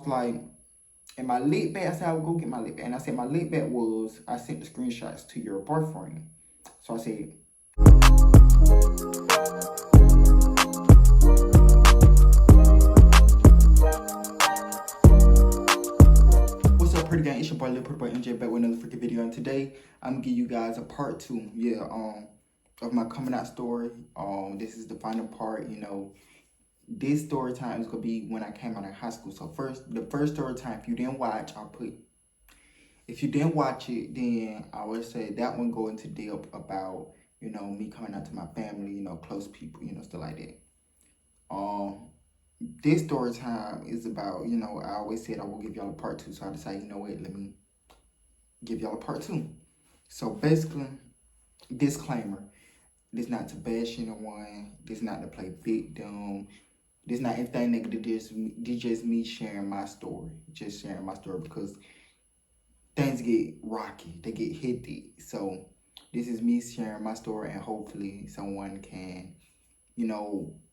like, and my lit back, I said I would go get my lit back. And I said my lit back was, I sent the screenshots to your boyfriend. So I said, what's up, pretty gang? It's your boy, Mr.Prettyboi MJ, back with another freaking video. And today, I'm gonna give you guys a part 2, of my coming out story. This is the final part, This story time is gonna be when I came out of high school. So the first story time, if you didn't watch, if you didn't watch it, then I would say that one go into depth about, me coming out to my family, close people, stuff like that. This story time is about, I always said I will give y'all a part 2, so I decided, let me give y'all a part 2. So basically, disclaimer, this not to bash anyone, this not to play victim, this not anything negative, this just me sharing my story, because things get rocky, they get hectic. So this is me sharing my story, and hopefully someone can,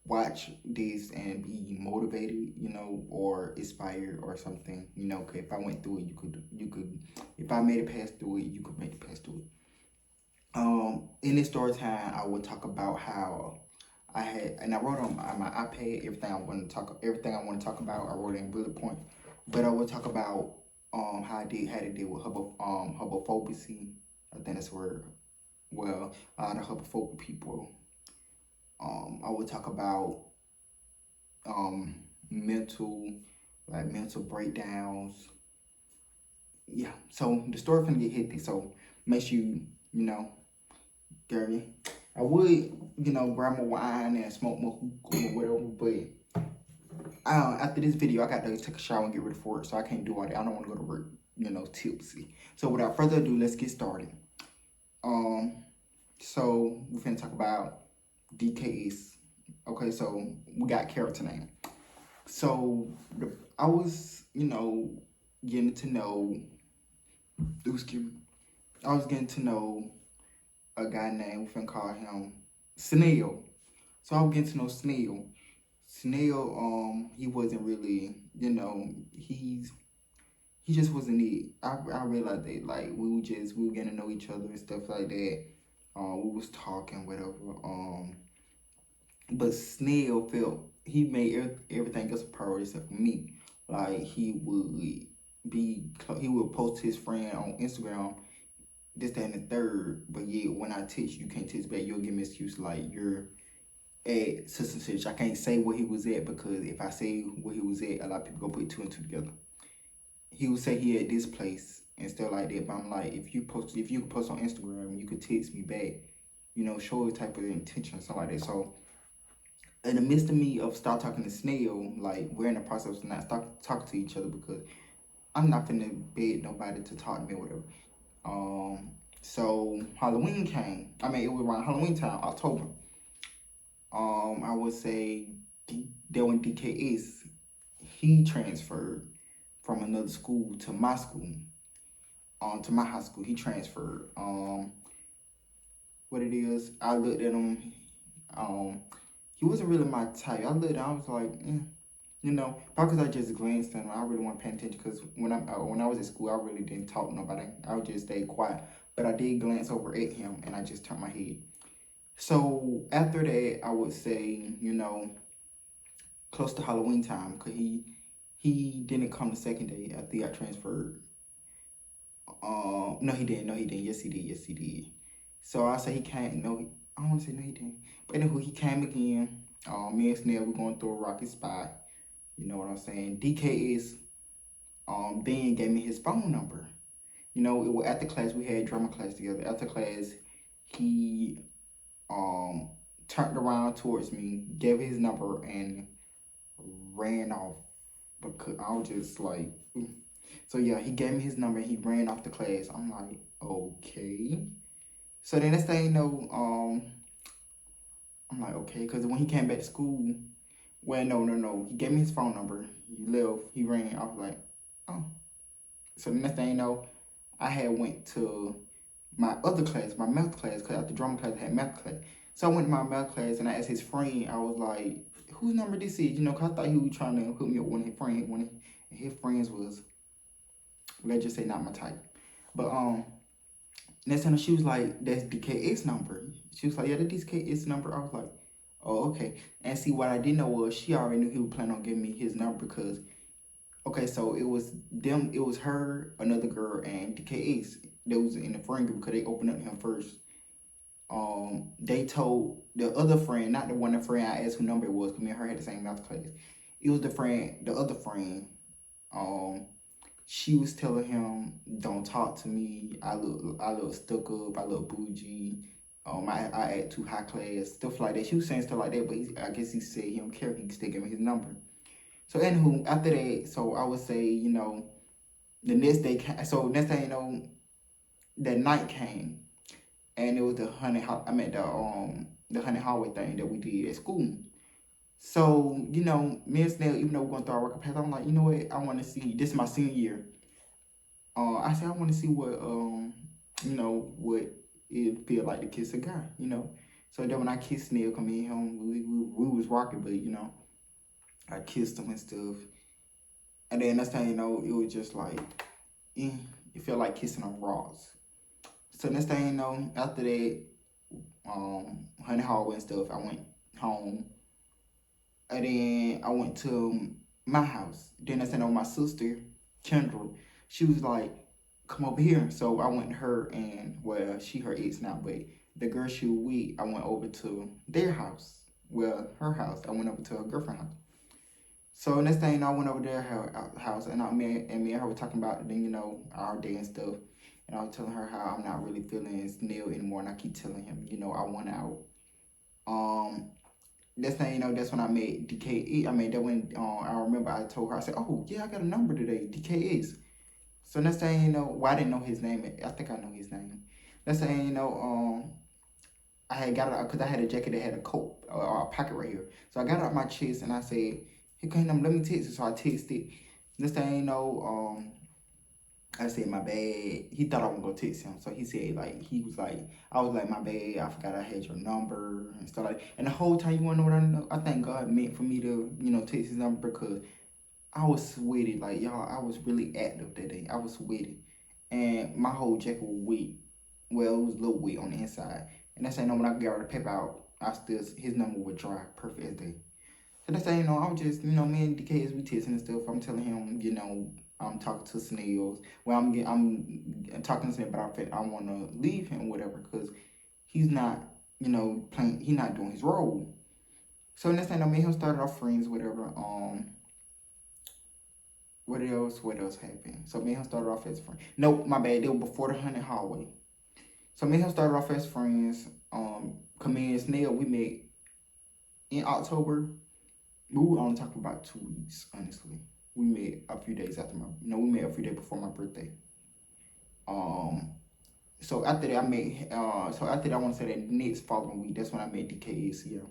watch this and be motivated, or inspired or something, cause if I went through it, you could, if I made it past through it, you could make it past through it. In this story time, I will talk about how I wrote on my iPad everything I want to talk about. I wrote it in bullet point, but I will talk about how I had to deal with homophobia. I think that's where, well, a lot of homophobic people. I will talk about mental breakdowns. Yeah, so the story finna get hectic. So make sure girl, I would, grab my wine and smoke my hookah or whatever, but after this video, I got to take a shower and get ready for it, so I can't do all that. I don't want to go to work, tipsy. So without further ado, let's get started. So we're finna talk about DKS. Okay, so we got character name. So I was, getting to know, I was getting to know a guy named, we finna call him Snail. So I was getting to know Snail. Snail, he wasn't really, he just wasn't it. I realized that, like, we were getting to know each other and stuff like that. We was talking, whatever. But Snail he made everything else a priority except for me. Like, he would post his friend on Instagram, this, that, and the third, but yeah, when I text, you can't text back. You'll give me an excuse like you're at such and such. I can't say where he was at, because if I say where he was at, a lot of people go put 2 and 2 together. He would say he at this place and stuff like that, but I'm like, if you could post on Instagram, you could text me back, show a type of intention or something like that. So in the midst of me of start talking to Snail, like, we're in the process of not start talking to each other, because I'm not finna beg nobody to talk to me or whatever. So Halloween came. I mean, it was around Halloween time, October. I would say that when DKS, he transferred from another school to my school, to my high school. He transferred. What it is, I looked at him. He wasn't really my type. I was like, probably because I just glanced at him. I really wasn't paying attention, because when I was at school, I really didn't talk to nobody. I would just stay quiet. But I did glance over at him, and I just turned my head. So after that, I would say, close to Halloween time, because he didn't come the second day after he got transferred. No, he didn't. Yes, he did. So I say he came. No, I don't want to say no, he didn't. But anyway, he came again. Me and Snail were going through a rocky spot. You know what I'm saying? DKS then gave me his phone number. It was after class, we had drama class together. After class, he turned around towards me, gave his number, and ran off, because I was just like, So yeah, he gave me his number and he ran off the class. I'm like, okay. So then next thing you know, I'm like, okay, because when he came back to school, well, no, he gave me his phone number. He left, he ran. I was like, oh. So the next thing you know, I had went to my other class, my math class, because after drama class, I had math class. So I went to my math class, and I asked his friend, I was like, whose number this is? Because I thought he was trying to hook me up with his friend. and his friends was, let's just say, not my type. But next time she was like, that's DKS number. She was like, yeah, that's DKS number. I was like, oh, okay. And see, what I didn't know was she already knew he was planning on giving me his number because, okay, so it was them, it was her, another girl, and DKS that was in the friend group because they opened up to him first. They told the other friend, not the one the friend I asked who number it was, because me and her had the same math class. It was the other friend. She was telling him, "Don't talk to me. I look stuck up. I look bougie. I act too high class, stuff like that." She was saying stuff like that, but I guess he said he don't care. He can still give me his number. So anywho, after that, so I would say, you know, the next day came. So next thing you know, that night came, and it was the honey hallway thing that we did at school. So, you know, me and Snell, even though we're going through our work path, I'm like, you know what? I want to see. This is my senior year. I said I want to see what you know, what it feel like to kiss a guy, you know. So then when I kissed Snell, come in home, we was rocking, but you know, I kissed him and stuff. And then next thing you know, it was just like, it felt like kissing on rocks. So next thing you know, after that, honey hallway and stuff, I went home. And then I went to my house. Then I sent over my sister, Kendra. She was like, come over here. So I went to her and, well, she her ex now, but the girl she was with, I went over to their house. Well, her house. I went over to her girlfriend's house. So next thing you know, I went over to their house and me and her were talking about, then, you know, our day and stuff. And I was telling her how I'm not really feeling Snail anymore. And I keep telling him, you know, I want out. Next thing you know, that's when I met DKE. I mean, that when I remember I told her, I said, oh, yeah, I got a number today, DKS. So next thing you know, well, I didn't know his name. I think I know his name. Next thing you know, I had got it out because I had a jacket that had a coat, a pocket right here. So I got it out my chest and I said, here come let me text it. So I texted. Next thing you know, I said, my bad. He thought I was gonna text him. So he said, like, I was like, my bad, I forgot I had your number and stuff like that. And the whole time, you wanna know what I know? I think God meant for me to, you know, text his number because I was sweaty. Like, y'all, I was really active that day. I was sweaty. And my whole jacket was wet. Well, it was a little wet on the inside. And that's saying, when I got the paper out, his number would dry perfect as day. So that's saying, you know, I was just, you know, me and DK, as we texting and stuff, I'm telling him, you know, I'm talking to Snails. Well, I'm talking to Snails, but I want to leave him, whatever, because he's not, you know, he's not doing his role. So next thing I me and him started off friends, whatever. What else happened? So me and him started off as friends. No, my bad. They were before the honey hallway. So me and him started off as friends. Camille and Snail, we met in October. We were only talking about 2 weeks, honestly. We met a few days after we met a few days before my birthday. So after that, I want to say that next following week, that's when I met DKS, yeah.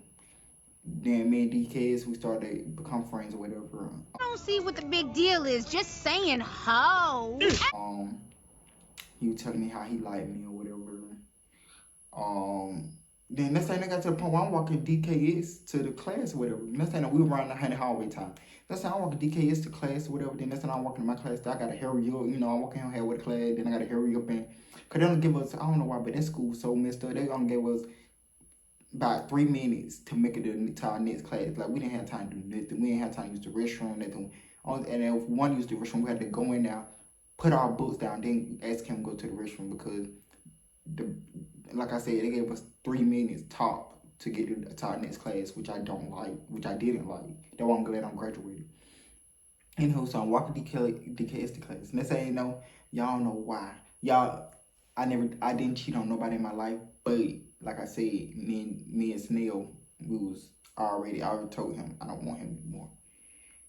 Then me and DKS, we started to become friends or whatever. I don't see what the big deal is, just saying ho. He was telling me how he liked me or whatever. Then next thing I got to the point where I'm walking DKS to the class or whatever. Next thing we were around the honey hallway time. Next time I'm walking DKS to class or whatever. Then next time I'm walking to my class, I got to hurry up. You know, I'm walking here with the class. Then I got to hurry up and, because they don't give us, I don't know why, but that school so messed up. They only gave us about 3 minutes to make it to our next class. Like, we didn't have time to do nothing. We didn't have time to use the restroom, nothing. And if we wanted to use the restroom, we had to go in there, put our books down, then ask him to go to the restroom because like I said, they gave us 3 minutes top to get to our next class, which I didn't like. That's why I'm glad I'm graduated. Anywho, so I'm walking DKS to class. Next thing you know, y'all know why. I didn't cheat on nobody in my life, but like I said, me and Snail, I already told him I don't want him anymore.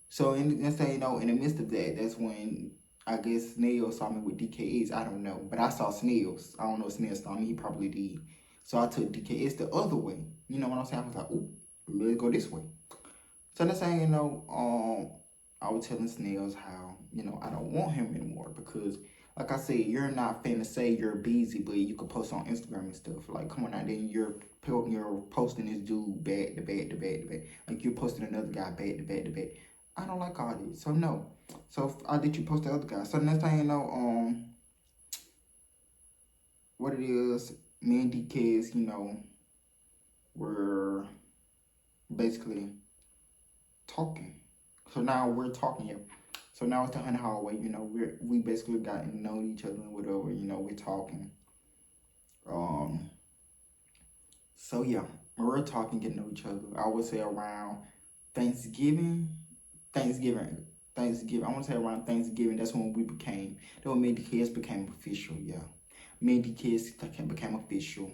So next thing you know, in the midst of that, that's when I guess Snail saw me with DKS. I don't know. But I saw Snails. I don't know if Snail saw me. He probably did. So I took DKS the other way. You know what I'm saying? I was like, oh, let's go this way. So next thing you know, I was telling Snails how, you know, I don't want him anymore because, like I said, you're not finna say you're busy, but you can post on Instagram and stuff. Like, come on now, then you're posting this dude bad. Like, you're posting another guy bad. I don't like all this. So no. So I let you post the other guy. So next thing you know, what it is, me and DKs, we're basically talking. So now we're talking, yeah. So now it's the Hunter Hallway, we basically gotten to know each other and whatever, we're talking. So yeah, we're talking, getting to know each other. I would say around Thanksgiving. I want to say around Thanksgiving. That's when we became. That when me and the kids became official. Yeah, me and the kids became official.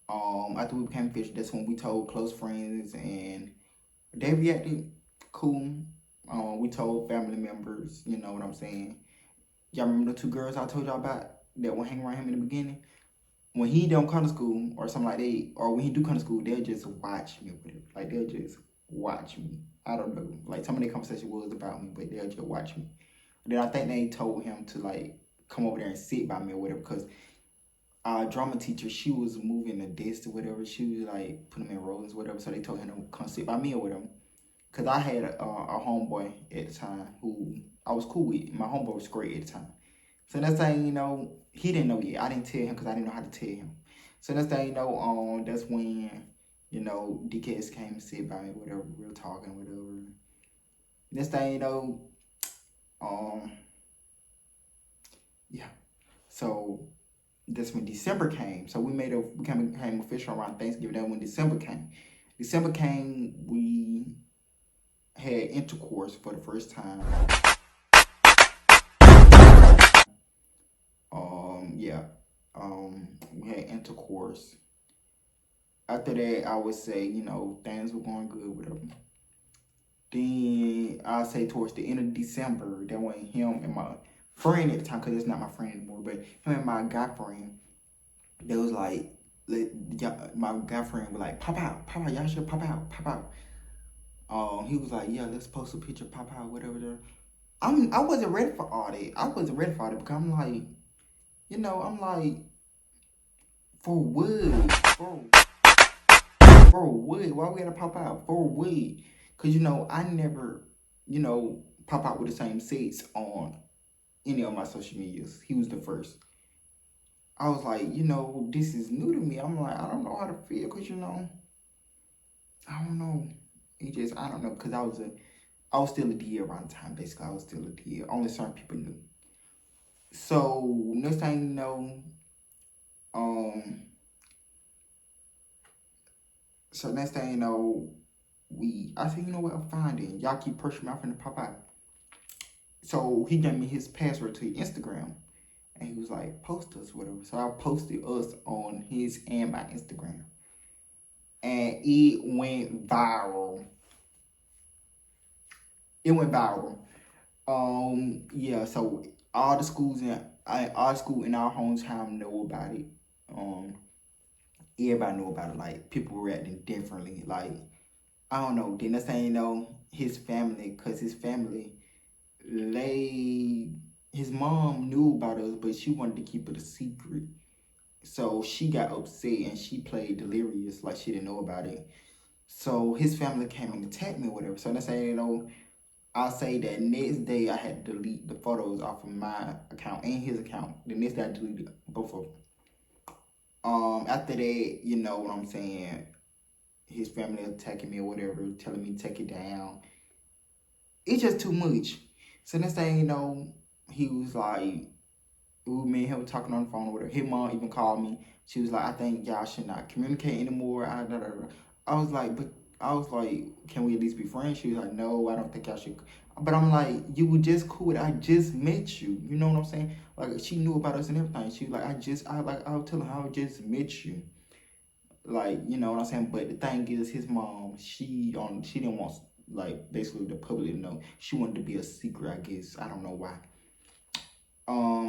After we became official, that's when we told close friends, and they reacted cool. We told family members. You know what I'm saying? Y'all remember the two girls I told y'all about that would hang around him in the beginning? When he don't come to school or something like that, or when he do come to school, they'll just watch me with it. Like, they'll just watch me. I don't know. Like, some of their conversation was about me, but they'll just watch me. Then I think they told him to, like, come over there and sit by me or whatever, because our drama teacher, she was moving the desk or whatever. She was, like, putting them in rows or whatever, so they told him to come sit by me or whatever. Because I had a homeboy at the time who I was cool with. My homeboy was great at the time. So next thing you know, he didn't know yet. I didn't tell him because I didn't know how to tell him. So next thing you know, that's when, DKs came and said by me, whatever, we were talking, whatever. Next thing you know, yeah. So that's when December came. So we became official around Thanksgiving. Then when December came, we had intercourse for the first time. Yeah. We had intercourse. After that, I would say, things were going good with him. Then I'll say towards the end of December, that when him and my friend at the time, because it's not my friend anymore, but him and my guy friend, they was like, my guy friend was like, pop out, y'all should pop out. He was like, yeah, let's post a picture, pop out, whatever. I wasn't ready for all that. Because I'm like, for what? For what? Why we gotta pop out? For what? Because, I never, pop out with the same seats on any of my social medias. He was the first. I was like, this is new to me. I'm like, I don't know how to feel because, I don't know. I don't know, because I was still a D around the time, basically. I was still a D. Only certain people knew. So, next thing you know, I said, you know what, I'm fine then. Y'all keep pushing me, I'm finna pop out. So he gave me his password to Instagram. And he was like, post us, whatever. So I posted us on his and my Instagram. And it went viral. Yeah, so all the schools in our hometown know about it. Everybody know about it. Like, people were reacting differently. Like, I don't know. Then next thing his family, his mom knew about us, but she wanted to keep it a secret. So she got upset and she played delirious, like she didn't know about it. So his family came and attacked me or whatever. So next thing I'll say that next day I had to delete the photos off of my account and his account. The next day I deleted both of them. After that, you know what I'm saying, his family attacking me or whatever, telling me to take it down. It's just too much. So next thing he was like, me and him talking on the phone or whatever. His mom even called me. She was like, I think y'all should not communicate anymore. I was like, can we at least be friends? She was like, no, I don't think y'all should. But I'm like, you were just cool. I just met you. You know what I'm saying? Like, she knew about us and everything. She was like, I was telling her I just met you. Like, you know what I'm saying? But the thing is, his mom, she didn't want, like, basically the public to know. She wanted to be a secret, I guess. I don't know why.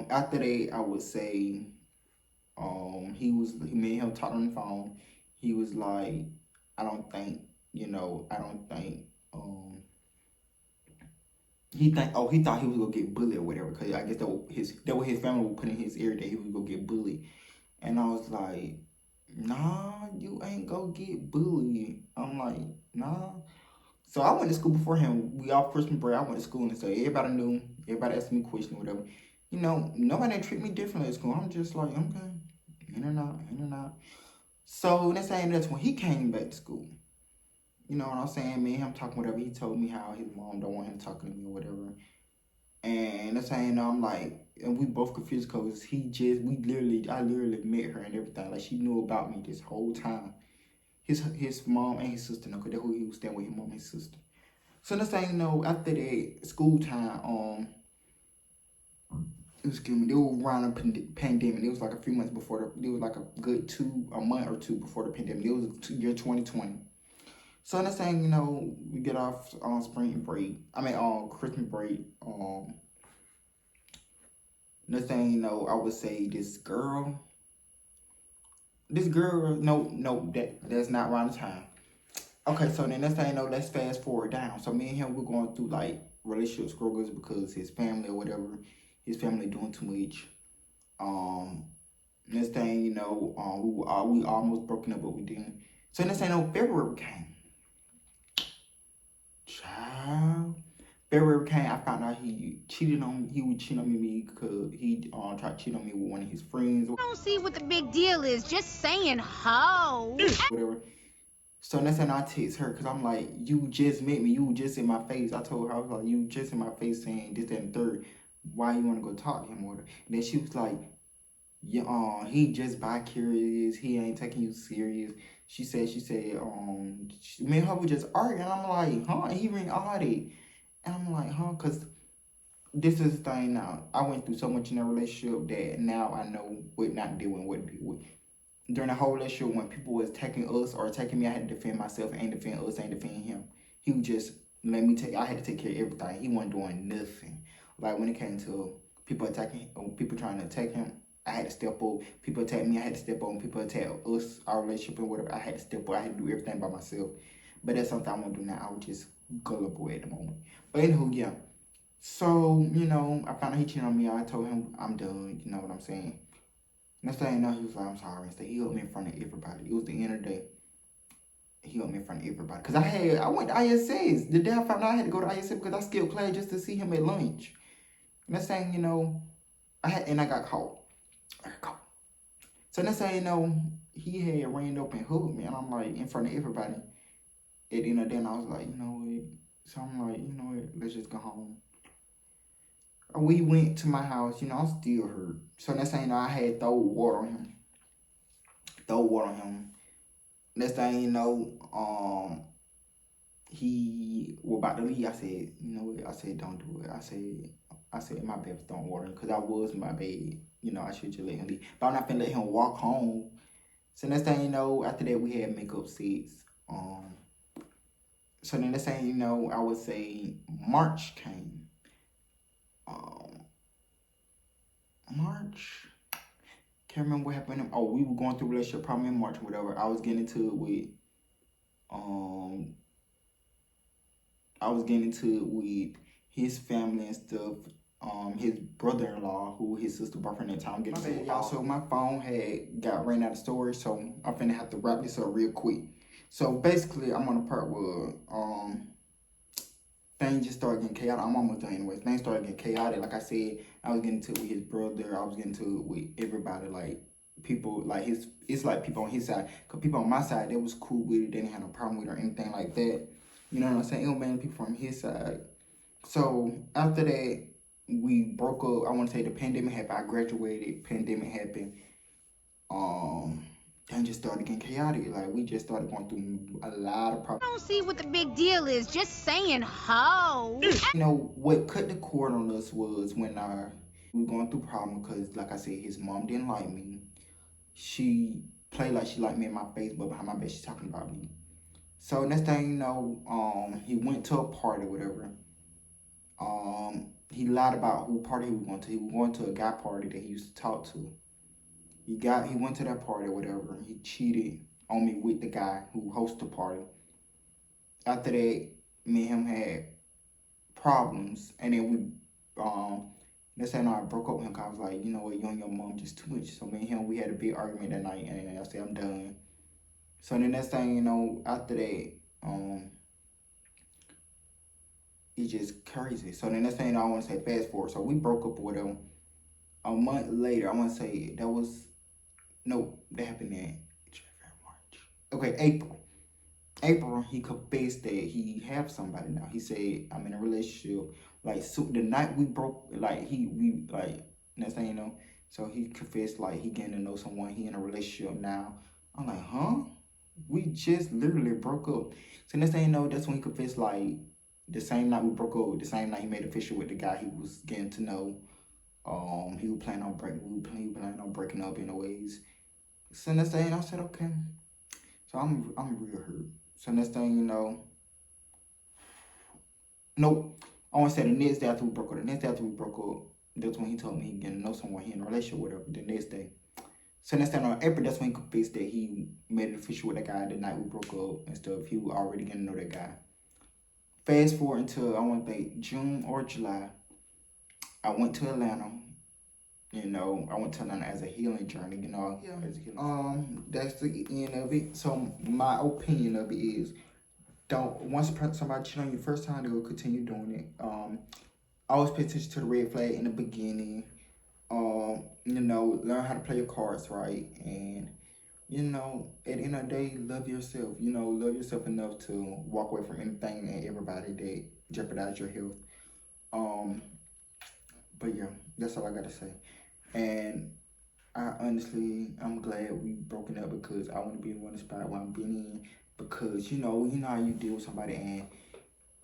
After that, I would say, he made him talk on the phone. He was like, he thought he was gonna get bullied or whatever, because I guess that was his family would put in his ear that he was gonna get bullied. And I was like, nah, you ain't gonna get bullied. I'm like, nah. So I went to school before him. We off Christmas break. I went to school, and so everybody knew. Everybody asked me questions, whatever. You know, nobody treat me differently at school. I'm just like, okay, in and out, in and out. So that's when he came back to school. You know what I'm saying? Me and him talking whatever. He told me how his mom don't want him talking to me or whatever. And that's saying I'm like, and we both confused because I literally met her and everything. Like she knew about me this whole time. His mom and his sister know, cause that's who he was staying with, his mom and his sister. So that's saying after that school time, excuse me, it was around the pandemic. It was like a few months before it was like a month or two before the pandemic. It was year 2020. So that's saying, we get off on spring break. I mean, on Christmas break. Next thing I would say this girl, no, that's not around the time. Okay, so then next thing let's fast forward down. So me and him, we're going through like relationship struggles because his family or whatever, his family doing too much. Next thing we almost broken up, but we didn't. So next thing February came. Child. February came, I found out he would cheat on me because he tried to cheat on me with one of his friends. I don't see what the big deal is. Just saying ho. Whatever. So next time I text her because I'm like, you just met me. You were just in my face. I told her, I was like, you just in my face saying this, that, and third. Why you want to go talk to him or whatever? And then she was like, yeah, he just bi-curious. He ain't taking you serious. She said, me and her were just arguing. I'm like, huh? And he ring all that. And I'm like, huh? Because this is the thing now. I went through so much in a relationship that now I know what not doing, what to do with. During the whole relationship, when people was attacking us or attacking me, I had to defend myself, ain't defend us, ain't defend him. He would just let me take, I had to take care of everything. He wasn't doing nothing. Like when it came to people attacking, people trying to attack him, I had to step up. People attack me, I had to step up. When people attack us, our relationship and whatever, I had to step up. I had to do everything by myself. But that's something I won't do now. I would just gullible at the moment. But anywho, yeah. So, I found out he cheated on me. I told him I'm done. You know what I'm saying? Next thing you know, he was like, I'm sorry. Instead, he helped me in front of everybody. It was the end of the day. He helped me in front of everybody. Because I went to ISS. The day I found out I had to go to ISS because I skipped class just to see him at lunch. Next thing I got caught. So next thing he had ran up and hugged me. And I'm like, in front of everybody. At the end of the day, and I was like, what? So I'm like, what? Let's just go home. We went to my house, I'm still hurt. So next thing I had throw water on him. Next thing he was about to leave. I said, what? I said, don't do it. I said, my bad for throwing water because I was my bad. I should just let him leave. But I'm not finna let him walk home. So next thing after that we had makeup sets. So then next thing I would say March came. March. Can't remember what happened. Oh, we were going through relationship problem in March, whatever. I was getting into it with his family and stuff. His brother-in-law, who his sister boyfriend at the time, getting into it. Y'all, so my phone got ran out of storage, so I'm finna have to wrap this up real quick. So basically, I'm on the part where things just started getting chaotic. I'm almost done anyway. Things started getting chaotic. Like I said, I was getting into it with his brother. I was getting into it with everybody. Like people, like it's like people on his side. Cause people on my side, they was cool with it. They didn't have no problem with it or anything like that. You know what I'm saying? It was mainly people from his side. So after that, we broke up. I want to say the pandemic happened. I graduated. Pandemic happened. Things just started getting chaotic. Like we just started going through a lot of problems. I don't see what the big deal is. Just saying ho. What cut the cord on us was when we were going through problems because, like I said, his mom didn't like me. She played like she liked me in my face, but behind my back, she's talking about me. So next thing he went to a party, whatever. He lied about who party he was going to. He was going to a guy party that he used to talk to. He went to that party or whatever. He cheated on me with the guy who hosted the party. After that, me and him had problems, and then next thing I broke up with him because I was like, you know what, you and your mom just too much. So me and him, we had a big argument that night, and I said, I'm done. So the next thing, after that, It's just crazy. So then that's thing I want to say, fast forward. So we broke up with him a month later. I want to say that was, no, that happened in March. Okay, April, he confessed that he have somebody now. He said, I'm in a relationship. Like, so the night we broke, like, next thing you know, so he confessed, like, he getting to know someone. He in a relationship now. I'm like, huh? We just literally broke up. So next thing you know, that's when he confessed, like, the same night we broke up, the same night he made official with the guy he was getting to know. He was planning on breaking up anyways. So next thing I said, okay. So I'm real hurt. So next thing you know, nope. I want to say the next day after we broke up, that's when he told me he getting to know someone, he in a relationship with whatever, the next day. So next time on April, that's when he confessed that he made it official with that guy the night we broke up and stuff. He was already getting to know that guy. Fast forward until, I want to think, June or July, I went to Atlanta. You know, I went to Atlanta as a healing journey, you know. Yeah. As a healing. That's the end of it. So my opinion of it is, once somebody cheat on you first time, they will continue doing it. Always pay attention to the red flag in the beginning. You know, learn how to play your cards right, and you know, at the end of the day, love yourself. You know, love yourself enough to walk away from anything and everybody that jeopardize your health. But yeah, that's all I gotta say. And I'm glad we broken up, because I want to be in one spot where I'm being in, because you know how you deal with somebody and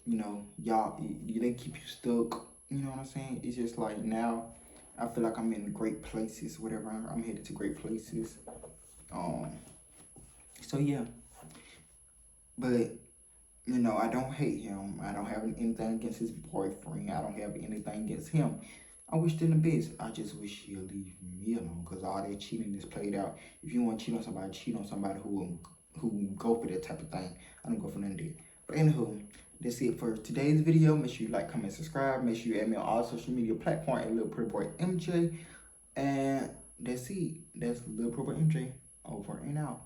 you know they keep you stuck. You know what I'm saying? It's just like now I feel like I'm in great places. Whatever, I'm headed to great places. So yeah, but you know, I don't hate him. I don't have anything against his boyfriend. I don't have anything against him. I wish them the best. I just wish he'll leave me alone, because all that cheating is played out. If you want to cheat on somebody who go for that type of thing. I don't go for none of that. But anywho, that's it for today's video. Make sure you like, comment, subscribe. Make sure you add me on all social media platforms at Little Pretty Boy MJ. And that's it. That's Little Pretty Boy MJ. Over and out.